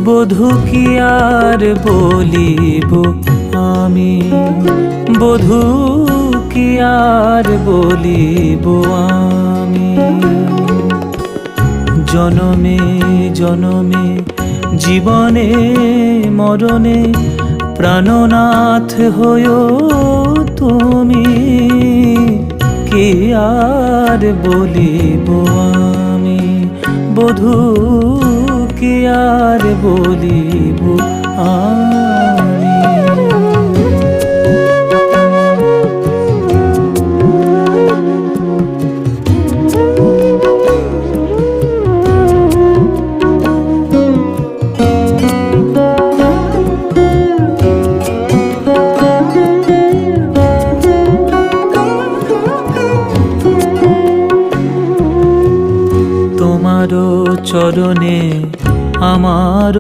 বধূ কি আর বলিব আমি, বধূ কি আর বলিব আমি। জনমে জনমে জীবনে মরণে প্রাণনাথ হয়ো তুমি, কি আর বলিব আমি, বধূ কি আর বলিব